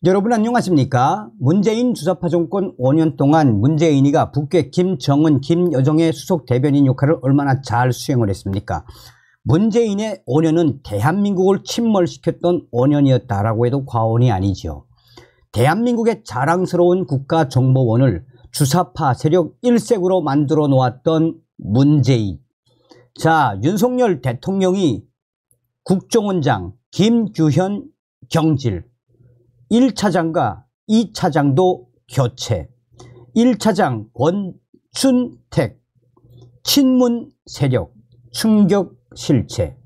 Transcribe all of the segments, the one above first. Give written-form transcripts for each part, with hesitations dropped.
여러분 안녕하십니까? 문재인 주사파 정권 5년 동안 문재인이가 북괴 김정은, 김여정의 수석 대변인 역할을 얼마나 잘 수행을 했습니까? 문재인의 5년은 대한민국을 침몰시켰던 5년이었다라고 해도 과언이 아니지요. 대한민국의 자랑스러운 국가정보원을 주사파 세력 1색으로 만들어 놓았던 문재인. 자, 윤석열 대통령이 국정원장 김규현 경질, 1차장과 2차장도 교체, 1차장 권춘택 친문 세력 충격 실체.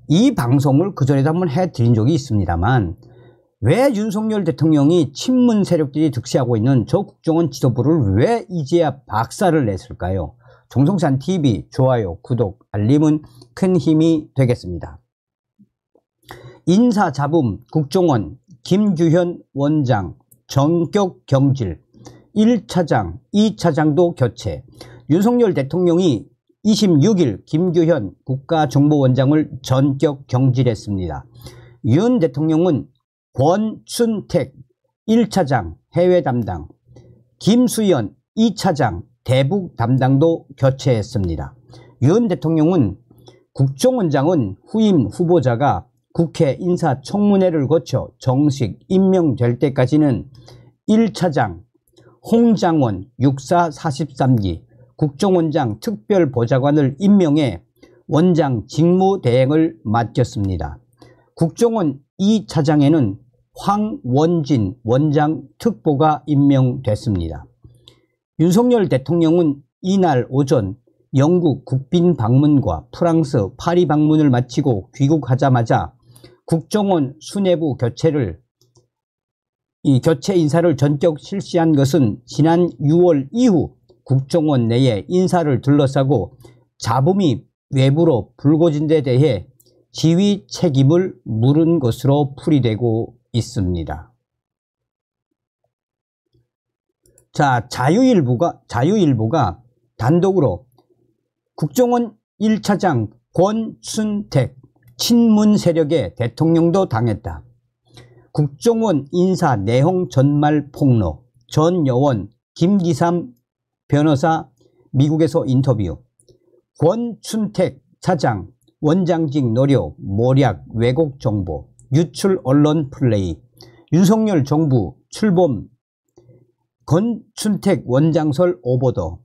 이 방송을 그전에도 한번 해드린 적이 있습니다만 왜 윤석열 대통령이 친문 세력들이 득세하고 있는 저 국정원 지도부를 왜 이제야 박살을 냈을까요? 정성찬TV 좋아요, 구독, 알림은 큰 힘이 되겠습니다. 인사잡음 국정원 김규현 원장 전격 경질, 1차장, 2차장도 교체. 윤석열 대통령이 26일 김규현 국가정보원장을 전격 경질했습니다. 윤 대통령은 권춘택 1차장 해외 담당, 김수현 2차장 대북 담당도 교체했습니다. 윤 대통령은 국정원장은 후임 후보자가 국회 인사청문회를 거쳐 정식 임명될 때까지는 1차장 홍장원 육사 43기 국정원장 특별보좌관을 임명해 원장 직무대행을 맡겼습니다. 국정원 2차장에는 황원진 원장 특보가 임명됐습니다. 윤석열 대통령은 이날 오전 영국 국빈 방문과 프랑스 파리 방문을 마치고 귀국하자마자 국정원 수뇌부 교체 인사를 전격 실시한 것은 지난 6월 이후 국정원 내에 인사를 둘러싸고 잡음이 외부로 불거진 데 대해 지휘 책임을 물은 것으로 풀이되고 있습니다. 자, 자유일보가 단독으로 국정원 1차장 권춘택 친문 세력의 대통령도 당했다. 국정원 인사 내용 전말 폭로, 전 여원 김기삼 변호사 미국에서 인터뷰, 권춘택 차장 원장직 노려 모략 왜곡 정보 유출 언론 플레이, 윤석열 정부 출범 권춘택 원장설 오보도,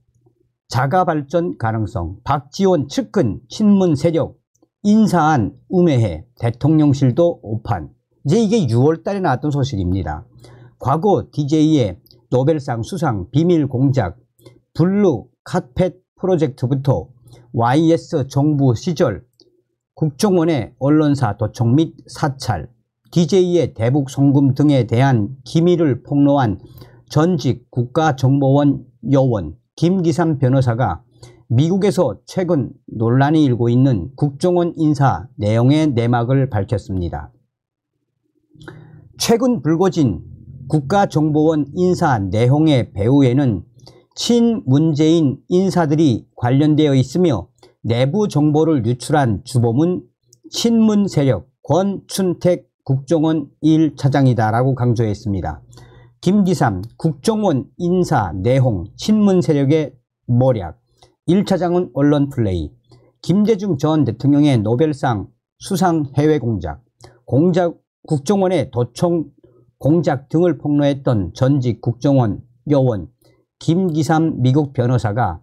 자가발전 가능성, 박지원 측근 친문 세력 인사안 음해해 대통령실도 오판. 이제 이게 6월 달에 나왔던 소식입니다. 과거 DJ의 노벨상 수상 비밀 공작 블루 카펫 프로젝트부터 YS 정부 시절 국정원의 언론사 도청 및 사찰, DJ의 대북 송금 등에 대한 기밀을 폭로한 전직 국가정보원 여원 김기삼 변호사가 미국에서 최근 논란이 일고 있는 국정원 인사 내용의 내막을 밝혔습니다. 최근 불거진 국가정보원 인사 내용의 배후에는 친문재인 인사들이 관련되어 있으며 내부 정보를 유출한 주범은 친문 세력 권춘택 국정원 1차장이다라고 강조했습니다. 김기삼 국정원 인사 내용 친문 세력의 모략, 1차장은 언론 플레이, 김대중 전 대통령의 노벨상 수상 해외 공작, 국정원의 도청 공작 등을 폭로했던 전직 국정원 여원 김기삼 미국 변호사가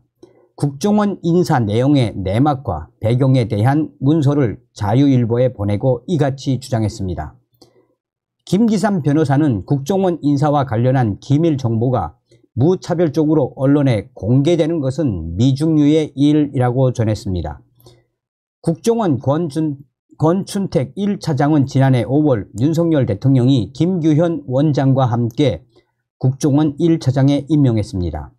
국정원 인사 내용의 내막과 배경에 대한 문서를 자유일보에 보내고 이같이 주장했습니다. 김기삼 변호사는 국정원 인사와 관련한 기밀 정보가 무차별적으로 언론에 공개되는 것은 미중유의 일이라고 전했습니다. 국정원 권춘택 1차장은 지난해 5월 윤석열 대통령이 김규현 원장과 함께 국정원 1차장에 임명했습니다.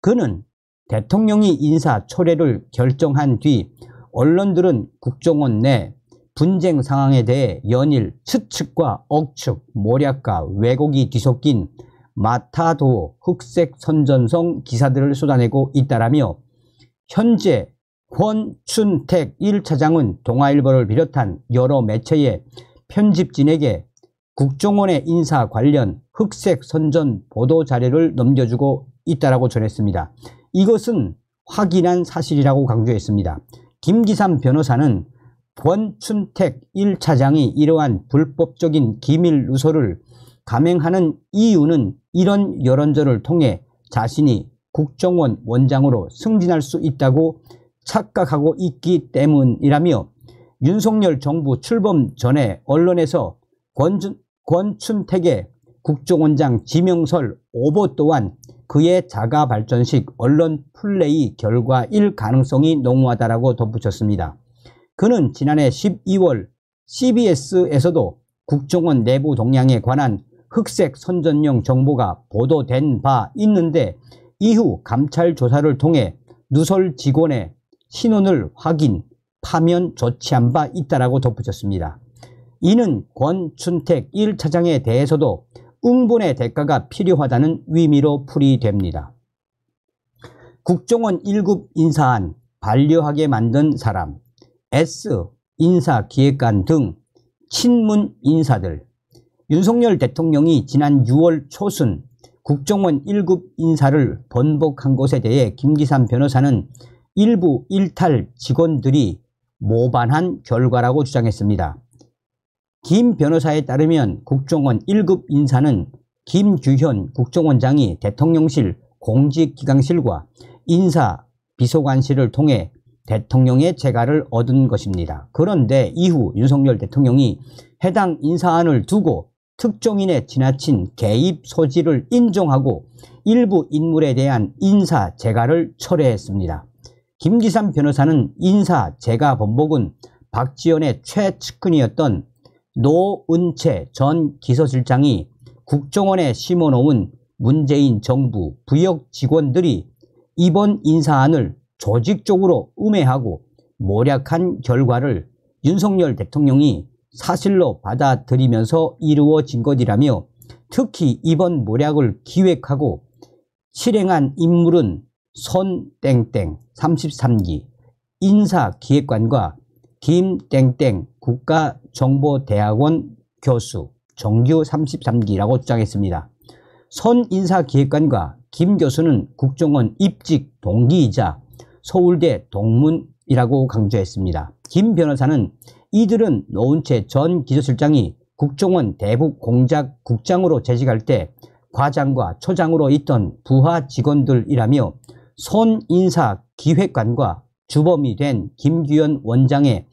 그는 대통령이 인사 초래를 결정한 뒤 언론들은 국정원 내 분쟁 상황에 대해 연일 추측과 억측, 모략과 왜곡이 뒤섞인 마타도 흑색 선전성 기사들을 쏟아내고 있다라며 현재 권춘택 1차장은 동아일보를 비롯한 여러 매체의 편집진에게 국정원의 인사 관련 흑색 선전 보도 자료를 넘겨주고 있다라고 전했습니다. 이것은 확인한 사실이라고 강조했습니다. 김기삼 변호사는 권춘택 1차장이 이러한 불법적인 기밀 누설을 감행하는 이유는 이런 여론전을 통해 자신이 국정원 원장으로 승진할 수 있다고 착각하고 있기 때문이라며, 윤석열 정부 출범 전에 언론에서 권춘택의 국정원장 지명설 오보 또한 그의 자가 발전식 언론 플레이 결과일 가능성이 농후하다라고 덧붙였습니다. 그는 지난해 12월 CBS에서도 국정원 내부 동향에 관한 흑색 선전용 정보가 보도된 바 있는데, 이후 감찰 조사를 통해 누설 직원의 신원을 확인, 파면 조치한 바 있다라고 덧붙였습니다. 이는 권춘택 1차장에 대해서도 응분의 대가가 필요하다는 의미로 풀이됩니다. 국정원 1급 인사안 반려하게 만든 사람, S 인사기획관 등 친문 인사들. 윤석열 대통령이 지난 6월 초순 국정원 1급 인사를 번복한 것에 대해 김기삼 변호사는 일부 일탈 직원들이 모반한 결과라고 주장했습니다. 김 변호사에 따르면 국정원 1급 인사는 김규현 국정원장이 대통령실 공직기강실과 인사비서관실을 통해 대통령의 재가를 얻은 것입니다. 그런데 이후 윤석열 대통령이 해당 인사안을 두고 특정인의 지나친 개입 소지를 인정하고 일부 인물에 대한 인사 재가를 철회했습니다. 김기삼 변호사는 인사 재가 번복은 박지원의 최측근이었던 노은채 전 기서실장이 국정원에 심어놓은 문재인 정부 부역 직원들이 이번 인사안을 조직적으로 음해하고 모략한 결과를 윤석열 대통령이 사실로 받아들이면서 이루어진 것이라며, 특히 이번 모략을 기획하고 실행한 인물은 손땡땡 33기 인사기획관과 김땡땡 국가정보대학원 교수 정규 33기라고 주장했습니다. 손 인사기획관과 김 교수는 국정원 입직 동기이자 서울대 동문이라고 강조했습니다. 김 변호사는 이들은 노은채 전 기조실장이 국정원 대북공작국장으로 재직할 때 과장과 초장으로 있던 부하 직원들이라며, 손 인사기획관과 주범이 된 김규현 원장의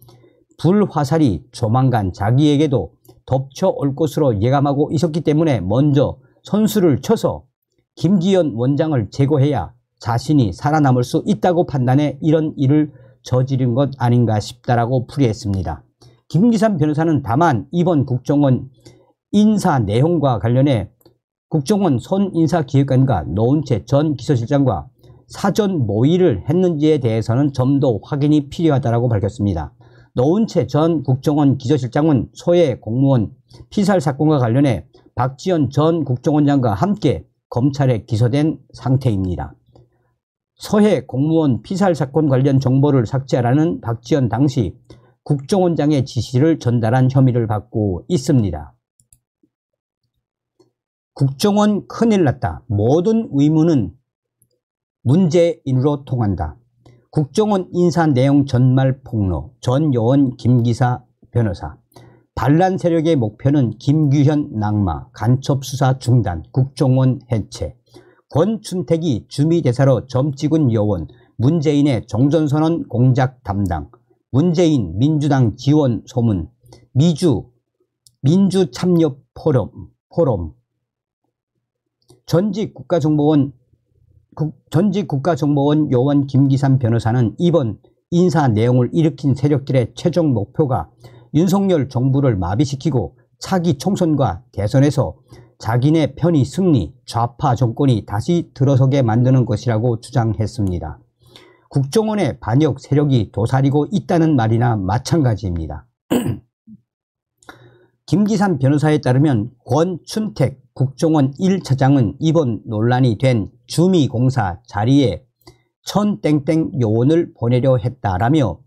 불화살이 조만간 자기에게도 덮쳐올 것으로 예감하고 있었기 때문에 먼저 선수를 쳐서 김기현 원장을 제거해야 자신이 살아남을 수 있다고 판단해 이런 일을 저지른 것 아닌가 싶다라고 풀이했습니다. 김기삼 변호사는 다만 이번 국정원 인사 내용과 관련해 국정원 손 인사기획관과 노은채 전 기서실장과 사전 모의를 했는지에 대해서는 좀 더 확인이 필요하다고 밝혔습니다. 노은채 전 국정원 기조실장은 소해 공무원 피살 사건과 관련해 박지원 전 국정원장과 함께 검찰에 기소된 상태입니다. 소해 공무원 피살 사건 관련 정보를 삭제하라는 박지원 당시 국정원장의 지시를 전달한 혐의를 받고 있습니다. 국정원 큰일 났다. 모든 의문은 문재인으로 통한다. 국정원 인사 내용 전말 폭로. 전요원 김기사 변호사. 반란 세력의 목표는 김규현 낙마, 간첩수사 중단, 국정원 해체. 권춘택이 주미대사로 점찍은 요원, 문재인의 종전선언 공작 담당, 문재인 민주당 지원 소문, 민주참여 포럼. 전직 국가정보원 요원 김기삼 변호사는 이번 인사 내용을 일으킨 세력들의 최종 목표가 윤석열 정부를 마비시키고 차기 총선과 대선에서 자기네 편이 승리, 좌파 정권이 다시 들어서게 만드는 것이라고 주장했습니다. 국정원의 반역 세력이 도사리고 있다는 말이나 마찬가지입니다. 김기삼 변호사에 따르면 권춘택 국정원 1차장은 이번 논란이 된 주미공사 자리에 천땡땡 요원을 보내려 했다라며,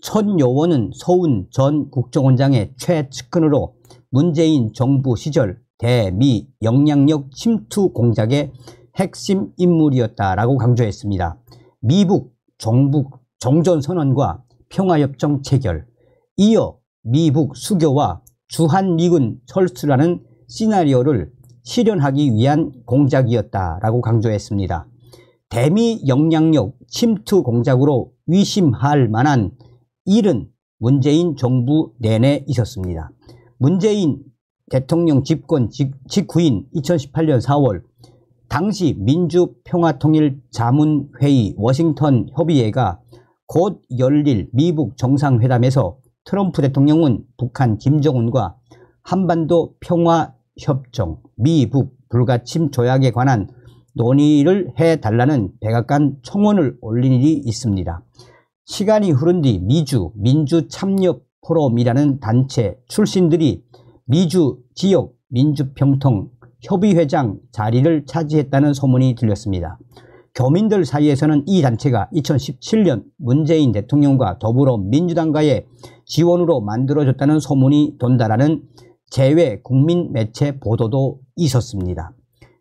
천 요원은 서훈 전 국정원장의 최측근으로 문재인 정부 시절 대미 영향력 침투 공작의 핵심 인물이었다라고 강조했습니다. 미북 종북 종전선언과 평화협정 체결, 이어 미북 수교와 주한미군 철수라는 시나리오를 실현하기 위한 공작이었다라고 강조했습니다. 대미 영향력 침투 공작으로 의심할 만한 일은 문재인 정부 내내 있었습니다. 문재인 대통령 집권 직후인 2018년 4월 당시 민주평화통일자문회의 워싱턴 협의회가 곧 열릴 미북 정상회담에서 트럼프 대통령은 북한 김정은과 한반도 평화협정, 미북 불가침 조약에 관한 논의를 해달라는 백악관 청원을 올린 일이 있습니다. 시간이 흐른 뒤 미주 민주참여포럼이라는 단체 출신들이 미주 지역 민주평통 협의회장 자리를 차지했다는 소문이 들렸습니다. 교민들 사이에서는 이 단체가 2017년 문재인 대통령과 더불어민주당과의 지원으로 만들어졌다는 소문이 돈다라는 제외 국민 매체 보도도 있었습니다.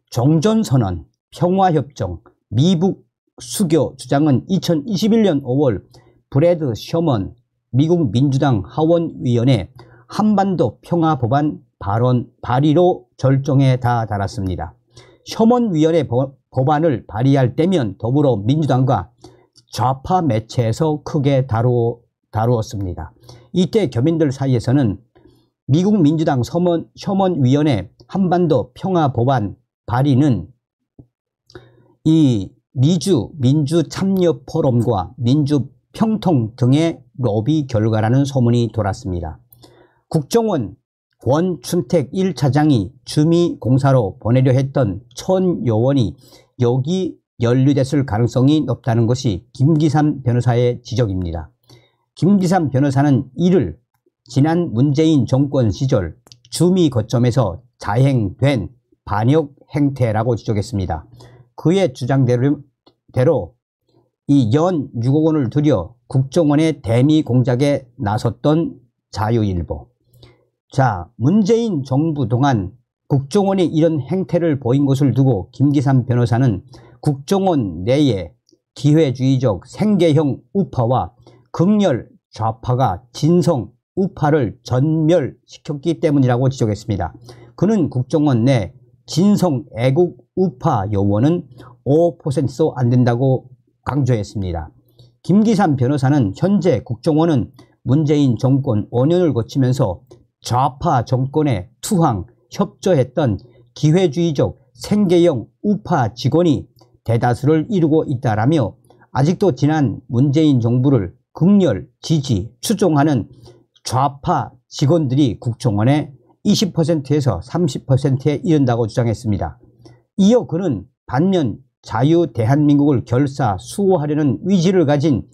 종전선언, 평화협정, 미북 수교 주장은 2021년 5월 브래드 셔먼 미국 민주당 하원위원회 한반도 평화법안 발의로 절정에 달았습니다. 셔먼 위원회 법안을 발의할 때면 더불어민주당과 좌파 매체에서 크게 다루었습니다. 이때 교민들 사이에서는 미국 민주당 셔먼 위원회 한반도 평화법안 발의는 이 미주 민주참여포럼과 민주평통 등의 로비 결과라는 소문이 돌았습니다. 국정원 권춘택 1차장이 주미공사로 보내려 했던 1,000여 원이 여기 연루됐을 가능성이 높다는 것이 김기삼 변호사의 지적입니다. 김기삼 변호사는 이를 지난 문재인 정권 시절 주미 거점에서 자행된 반역 행태라고 지적했습니다. 그의 주장대로 이 연 6억 원을 들여 국정원의 대미 공작에 나섰던 자유일보. 자, 문재인 정부 동안 국정원이 이런 행태를 보인 것을 두고 김기삼 변호사는 국정원 내에 기회주의적 생계형 우파와 극렬 좌파가 진성 우파를 전멸시켰기 때문이라고 지적했습니다. 그는 국정원 내 진성 애국 우파 요원은 5%도 안 된다고 강조했습니다. 김기삼 변호사는 현재 국정원은 문재인 정권 5년을 거치면서 좌파 정권에 투항, 협조했던 기회주의적 생계형 우파 직원이 대다수를 이루고 있다라며 아직도 지난 문재인 정부를 극렬 지지, 추종하는 좌파 직원들이 국정원의 20%에서 30%에 이른다고 주장했습니다. 이어 그는 반면 자유대한민국을 결사 수호하려는 의지를 가진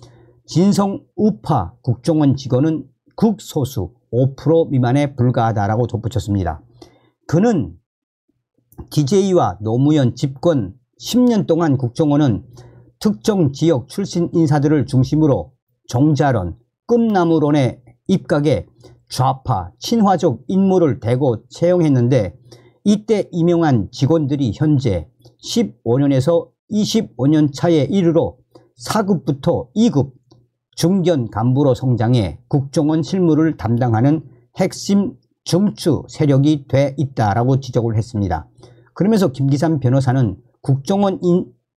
진성 우파 국정원 직원은 극소수 5% 미만에 불과하다라고 덧붙였습니다. 그는 DJ와 노무현 집권 10년 동안 국정원은 특정 지역 출신 인사들을 중심으로 정자론, 꿈나무론에 입각해 좌파, 친화적 인물을 대거 채용했는데 이때 임용한 직원들이 현재 15년에서 25년 차에 이르러 4급부터 2급 중견 간부로 성장해 국정원 실무를 담당하는 핵심 중추 세력이 돼 있다라고 지적을 했습니다. 그러면서 김기삼 변호사는 국정원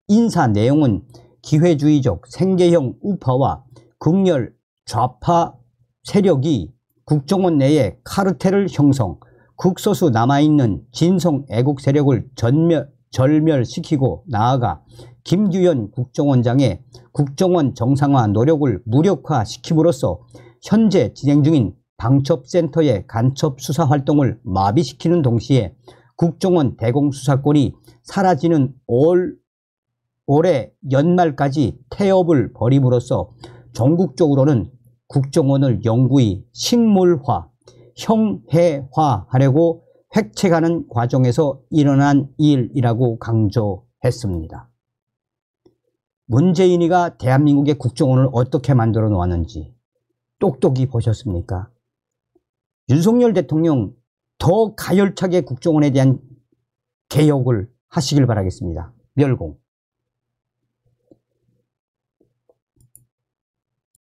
인사 내용은 기회주의적 생계형 우파와 극렬 좌파 세력이 국정원 내에 카르텔을 형성, 극소수 남아있는 진성 애국 세력을 절멸시키고 나아가 김규현 국정원장의 국정원 정상화 노력을 무력화시킴으로써 현재 진행 중인 방첩센터의 간첩 수사 활동을 마비시키는 동시에 국정원 대공수사권이 사라지는 올해 연말까지 태업을 벌임으로써 전국적으로는 국정원을 영구히 식물화, 형해화하려고 획책하는 과정에서 일어난 일이라고 강조했습니다. 문재인이가 대한민국의 국정원을 어떻게 만들어 놓았는지 똑똑히 보셨습니까? 윤석열 대통령 더 가열차게 국정원에 대한 개혁을 하시길 바라겠습니다. 멸공.